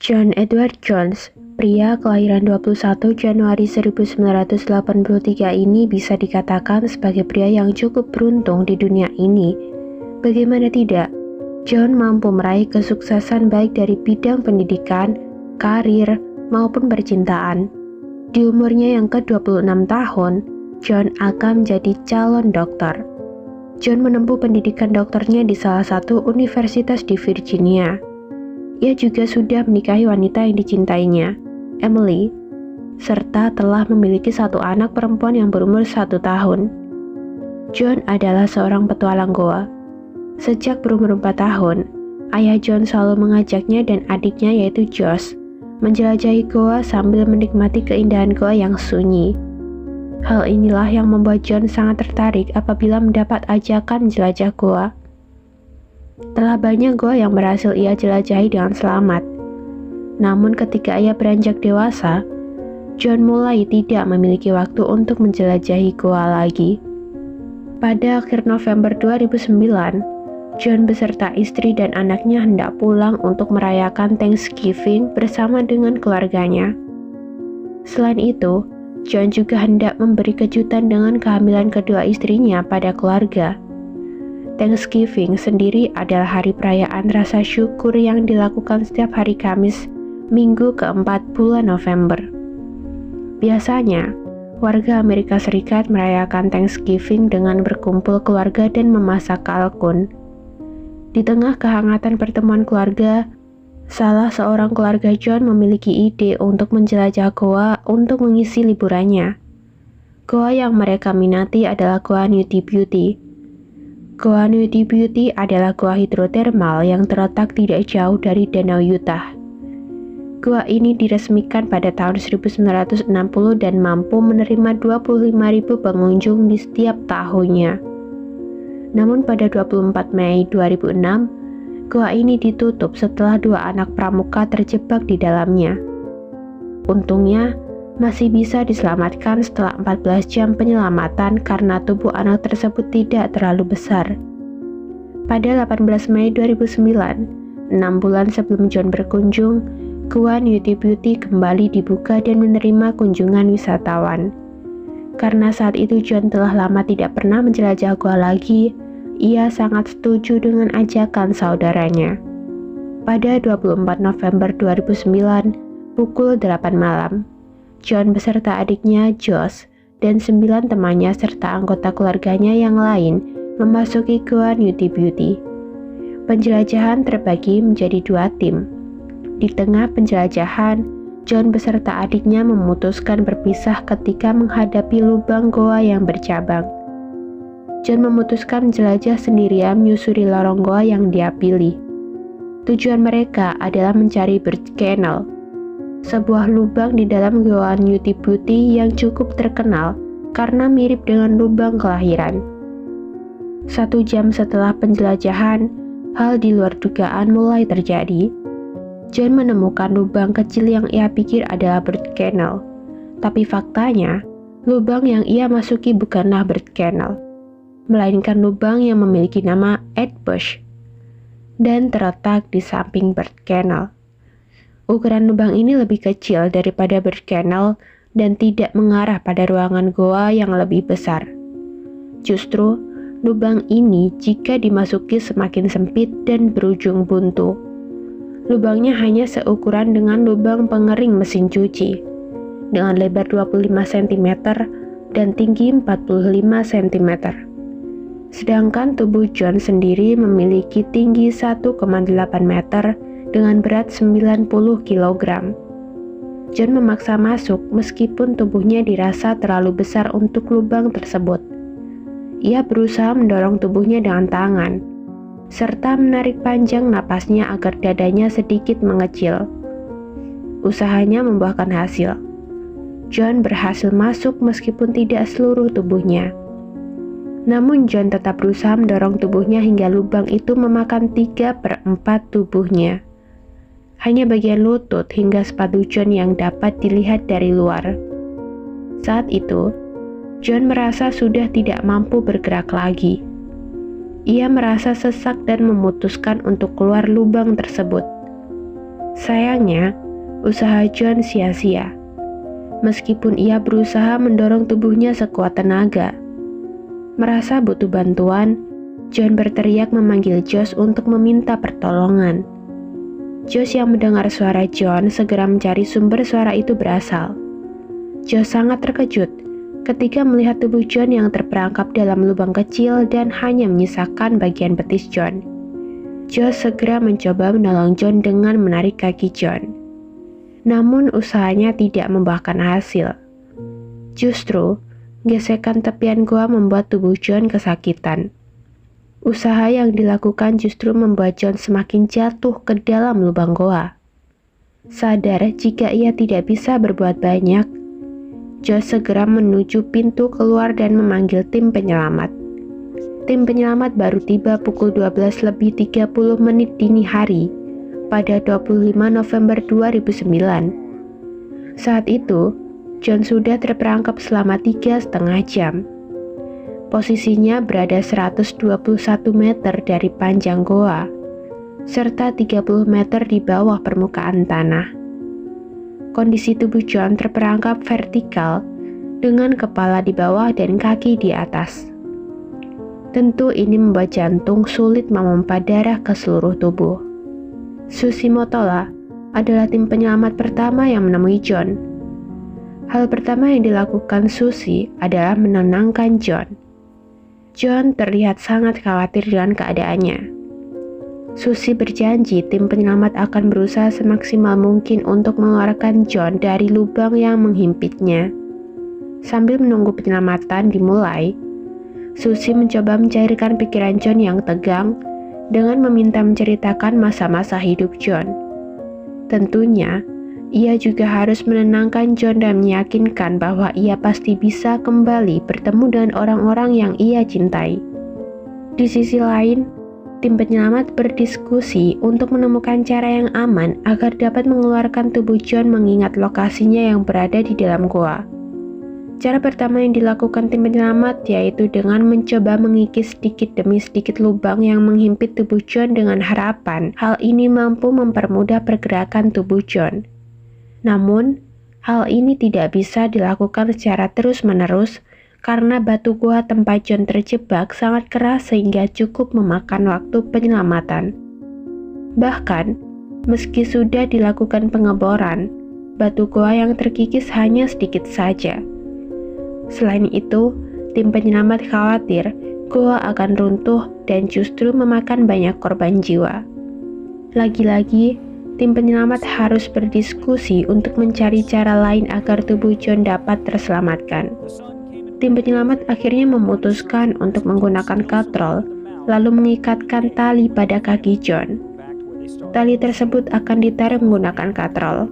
John Edward Jones, pria kelahiran 21 Januari 1983 ini bisa dikatakan sebagai pria yang cukup beruntung di dunia ini. Bagaimana tidak, John mampu meraih kesuksesan baik dari bidang pendidikan, karir, maupun percintaan. Di umurnya yang ke-26 tahun, John akan menjadi calon dokter. John menempuh pendidikan dokternya di salah satu universitas di Virginia. Ia juga sudah menikahi wanita yang dicintainya, Emily, serta telah memiliki satu anak perempuan yang berumur 1 tahun. John adalah seorang petualang goa. Sejak berumur 4 tahun, ayah John selalu mengajaknya dan adiknya yaitu Josh menjelajahi goa sambil menikmati keindahan goa yang sunyi. Hal inilah yang membuat John sangat tertarik apabila mendapat ajakan jelajah goa. Telah banyak goa yang berhasil ia jelajahi dengan selamat. Namun ketika ia beranjak dewasa, John mulai tidak memiliki waktu untuk menjelajahi goa lagi. Pada akhir November 2009, John beserta istri dan anaknya hendak pulang untuk merayakan Thanksgiving bersama dengan keluarganya. Selain itu, John juga hendak memberi kejutan dengan kehamilan kedua istrinya pada keluarga. Thanksgiving sendiri adalah hari perayaan rasa syukur yang dilakukan setiap hari Kamis, minggu keempat bulan November. Biasanya, warga Amerika Serikat merayakan Thanksgiving dengan berkumpul keluarga dan memasak kalkun. Di tengah kehangatan pertemuan keluarga, salah seorang keluarga John memiliki ide untuk menjelajah goa untuk mengisi liburannya. Goa yang mereka minati adalah Goa Nutty Butte. Goa Nutty Butte adalah goa hidrotermal yang terletak tidak jauh dari Danau Utah. Goa ini diresmikan pada tahun 1960 dan mampu menerima 25.000 pengunjung di setiap tahunnya. Namun pada 24 Mei 2006, goa ini ditutup setelah 2 anak pramuka terjebak di dalamnya. Untungnya, masih bisa diselamatkan setelah 14 jam penyelamatan karena tubuh anak tersebut tidak terlalu besar. Pada 18 Mei 2009, 6 bulan sebelum John berkunjung, Goa Nutty Butte kembali dibuka dan menerima kunjungan wisatawan. Karena saat itu John telah lama tidak pernah menjelajah goa lagi, ia sangat setuju dengan ajakan saudaranya. Pada 24 November 2009, pukul 8 malam, John beserta adiknya Josh dan 9 temannya serta anggota keluarganya yang lain memasuki Goa Nutty Butte. Penjelajahan terbagi menjadi 2 tim. Di tengah penjelajahan, John beserta adiknya memutuskan berpisah ketika menghadapi lubang goa yang bercabang. John memutuskan menjelajah sendirian menyusuri lorong goa yang dia pilih. Tujuan mereka adalah mencari Bird Canal, sebuah lubang di dalam Goa Nutty Butte yang cukup terkenal karena mirip dengan lubang kelahiran. 1 jam setelah penjelajahan, hal di luar dugaan mulai terjadi. John menemukan lubang kecil yang ia pikir adalah Bird Canal, tapi faktanya, lubang yang ia masuki bukanlah Bird Canal, melainkan lubang yang memiliki nama Ed Bush dan terletak di samping Bird Canal. Ukuran lubang ini lebih kecil daripada Bird Canal dan tidak mengarah pada ruangan goa yang lebih besar. Justru, lubang ini jika dimasuki semakin sempit dan berujung buntu. Lubangnya hanya seukuran dengan lubang pengering mesin cuci, dengan lebar 25 cm dan tinggi 45 cm. Sedangkan tubuh John sendiri memiliki tinggi 1,8 meter dengan berat 90 kg. John memaksa masuk meskipun tubuhnya dirasa terlalu besar untuk lubang tersebut. Ia berusaha mendorong tubuhnya dengan tangan, serta menarik panjang napasnya agar dadanya sedikit mengecil. Usahanya membuahkan hasil. John berhasil masuk meskipun tidak seluruh tubuhnya. Namun John tetap berusaha mendorong tubuhnya hingga lubang itu memakan 3/4 tubuhnya. Hanya bagian lutut hingga sepatu John yang dapat dilihat dari luar. Saat itu, John merasa sudah tidak mampu bergerak lagi. Ia merasa sesak dan memutuskan untuk keluar lubang tersebut. Sayangnya, usaha John sia-sia. Meskipun ia berusaha mendorong tubuhnya sekuat tenaga. Merasa butuh bantuan, John berteriak memanggil Josh untuk meminta pertolongan. Josh yang mendengar suara John segera mencari sumber suara itu berasal. Josh sangat terkejut ketika melihat tubuh John yang terperangkap dalam lubang kecil dan hanya menyisakan bagian betis John. Josh segera mencoba menolong John dengan menarik kaki John. Namun usahanya tidak membuahkan hasil. Justru, gesekan tepian gua membuat tubuh John kesakitan. Usaha yang dilakukan justru membuat John semakin jatuh ke dalam lubang goa. Sadar jika ia tidak bisa berbuat banyak, Josh segera menuju pintu keluar dan memanggil tim penyelamat. Tim penyelamat baru tiba pukul 12:30 dini hari pada 25 November 2009. Saat itu, John sudah terperangkap selama 3,5 jam. Posisinya berada 121 meter dari panjang goa, serta 30 meter di bawah permukaan tanah. Kondisi tubuh John terperangkap vertikal dengan kepala di bawah dan kaki di atas. Tentu ini membuat jantung sulit memompa darah ke seluruh tubuh. Sushi Motola adalah tim penyelamat pertama yang menemui John. Hal pertama yang dilakukan Sushi adalah menenangkan John. John terlihat sangat khawatir dengan keadaannya. Sushi berjanji tim penyelamat akan berusaha semaksimal mungkin untuk mengeluarkan John dari lubang yang menghimpitnya. Sambil menunggu penyelamatan dimulai, Sushi mencoba mencairkan pikiran John yang tegang dengan meminta menceritakan masa-masa hidup John. Tentunya, ia juga harus menenangkan John dan meyakinkan bahwa ia pasti bisa kembali bertemu dengan orang-orang yang ia cintai. Di sisi lain, tim penyelamat berdiskusi untuk menemukan cara yang aman agar dapat mengeluarkan tubuh John mengingat lokasinya yang berada di dalam goa. Cara pertama yang dilakukan tim penyelamat yaitu dengan mencoba mengikis sedikit demi sedikit lubang yang menghimpit tubuh John dengan harapan hal ini mampu mempermudah pergerakan tubuh John. Namun, hal ini tidak bisa dilakukan secara terus-menerus karena batu gua tempat John terjebak sangat keras sehingga cukup memakan waktu penyelamatan. Bahkan, meski sudah dilakukan pengeboran, batu gua yang terkikis hanya sedikit saja. Selain itu, tim penyelamat khawatir goa akan runtuh dan justru memakan banyak korban jiwa. Lagi-lagi, tim penyelamat harus berdiskusi untuk mencari cara lain agar tubuh John dapat terselamatkan. Tim penyelamat akhirnya memutuskan untuk menggunakan katrol, lalu mengikatkan tali pada kaki John. Tali tersebut akan ditarik menggunakan katrol.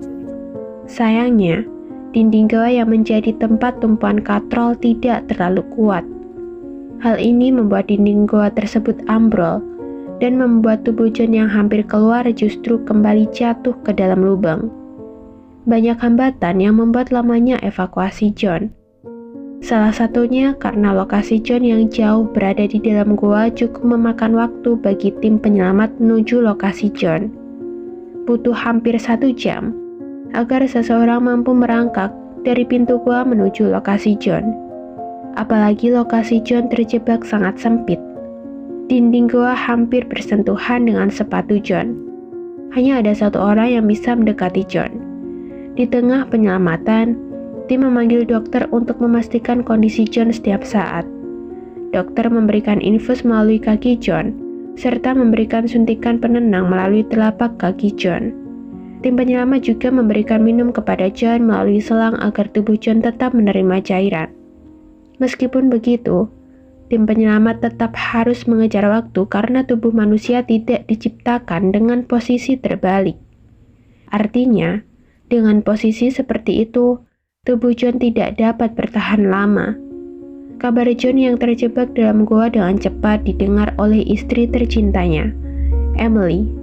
Sayangnya, dinding goa yang menjadi tempat tumpuan katrol tidak terlalu kuat. Hal ini membuat dinding goa tersebut ambrol dan membuat tubuh John yang hampir keluar justru kembali jatuh ke dalam lubang. Banyak hambatan yang membuat lamanya evakuasi John. Salah satunya karena lokasi John yang jauh berada di dalam goa cukup memakan waktu bagi tim penyelamat menuju lokasi John. Butuh hampir 1 jam agar seseorang mampu merangkak dari pintu goa menuju lokasi John. Apalagi lokasi John terjebak sangat sempit. Dinding goa hampir bersentuhan dengan sepatu John. Hanya ada 1 orang yang bisa mendekati John. Di tengah penyelamatan, tim memanggil dokter untuk memastikan kondisi John setiap saat. Dokter memberikan infus melalui kaki John, serta memberikan suntikan penenang melalui telapak kaki John. Tim penyelamat juga memberikan minum kepada John melalui selang agar tubuh John tetap menerima cairan. Meskipun begitu, tim penyelamat tetap harus mengejar waktu karena tubuh manusia tidak diciptakan dengan posisi terbalik. Artinya, dengan posisi seperti itu, tubuh John tidak dapat bertahan lama. Kabar John yang terjebak dalam goa dengan cepat didengar oleh istri tercintanya, Emily.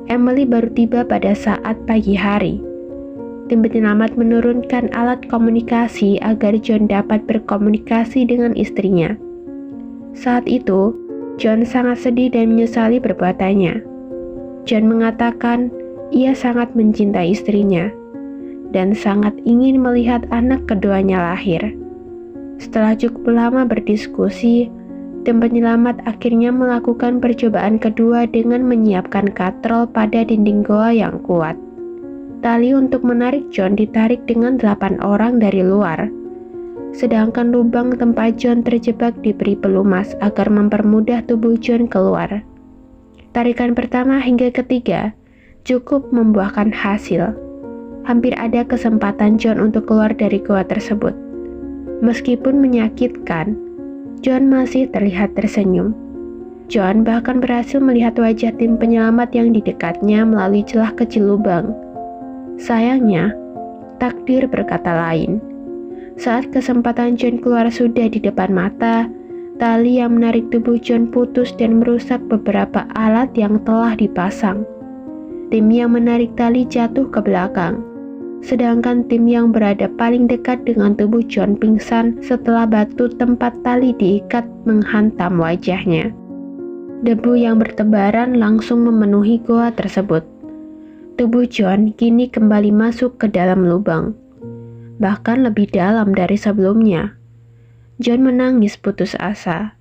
Emily baru tiba pada saat pagi hari. Tim penyelamat menurunkan alat komunikasi agar John dapat berkomunikasi dengan istrinya. Saat itu, John sangat sedih dan menyesali perbuatannya. John mengatakan Ia sangat mencintai istrinya dan sangat ingin melihat anak keduanya lahir. Setelah cukup lama berdiskusi, tim penyelamat akhirnya melakukan percobaan kedua dengan menyiapkan katrol pada dinding goa yang kuat. Tali untuk menarik John ditarik dengan 8 orang dari luar, sedangkan lubang tempat John terjebak diberi pelumas agar mempermudah tubuh John keluar. Tarikan pertama hingga ketiga cukup membuahkan hasil. Hampir ada kesempatan John untuk keluar dari goa tersebut. Meskipun menyakitkan, John masih terlihat tersenyum. John bahkan berhasil melihat wajah tim penyelamat yang di dekatnya melalui celah kecil lubang. Sayangnya, takdir berkata lain. Saat kesempatan John keluar sudah di depan mata, tali yang menarik tubuh John putus dan merusak beberapa alat yang telah dipasang. Tim yang menarik tali jatuh ke belakang, sedangkan tim yang berada paling dekat dengan tubuh John pingsan setelah batu tempat tali diikat menghantam wajahnya. Debu yang bertebaran langsung memenuhi goa tersebut. Tubuh John kini kembali masuk ke dalam lubang, bahkan lebih dalam dari sebelumnya. John menangis putus asa.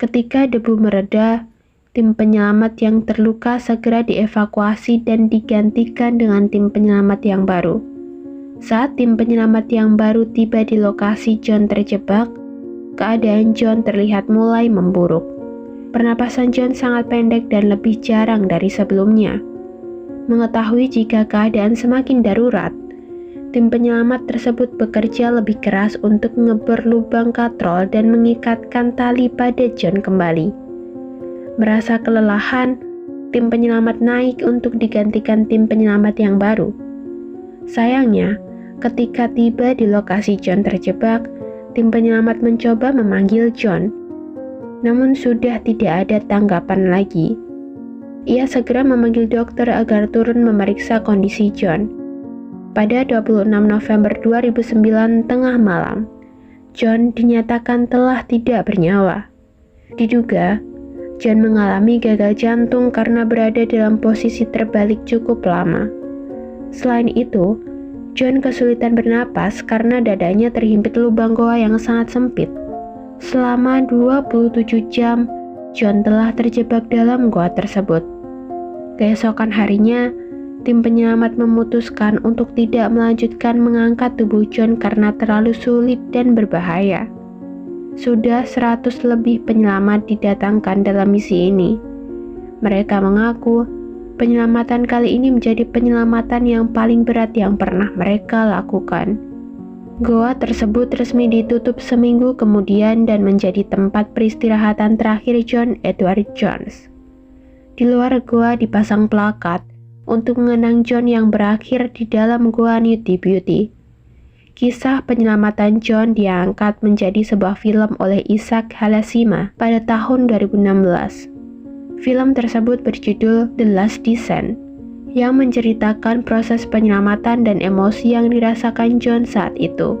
Ketika debu mereda, tim penyelamat yang terluka segera dievakuasi dan digantikan dengan tim penyelamat yang baru. Saat tim penyelamat yang baru tiba di lokasi John terjebak, keadaan John terlihat mulai memburuk. Pernapasan John sangat pendek dan lebih jarang dari sebelumnya. Mengetahui jika keadaan semakin darurat, tim penyelamat tersebut bekerja lebih keras untuk ngebor lubang katrol dan mengikatkan tali pada John kembali. Merasa kelelahan, tim penyelamat naik untuk digantikan tim penyelamat yang baru. Sayangnya, ketika tiba di lokasi John terjebak, tim penyelamat mencoba memanggil John. Namun sudah tidak ada tanggapan lagi. Ia segera memanggil dokter agar turun memeriksa kondisi John. Pada 26 November 2009 tengah malam, John dinyatakan telah tidak bernyawa. Diduga, John mengalami gagal jantung karena berada dalam posisi terbalik cukup lama. Selain itu, John kesulitan bernapas karena dadanya terhimpit lubang goa yang sangat sempit. Selama 27 jam, John telah terjebak dalam goa tersebut. Keesokan harinya, tim penyelamat memutuskan untuk tidak melanjutkan mengangkat tubuh John karena terlalu sulit dan berbahaya. Sudah 100 lebih penyelamat didatangkan dalam misi ini. Mereka mengaku penyelamatan kali ini menjadi penyelamatan yang paling berat yang pernah mereka lakukan. Goa tersebut resmi ditutup seminggu kemudian dan menjadi tempat peristirahatan terakhir John Edward Jones. Di luar goa dipasang plakat untuk mengenang John yang berakhir di dalam goa Nutty Beauty. Kisah penyelamatan John diangkat menjadi sebuah film oleh Isaac Halashima pada tahun 2016. Film tersebut berjudul The Last Descent, yang menceritakan proses penyelamatan dan emosi yang dirasakan John saat itu.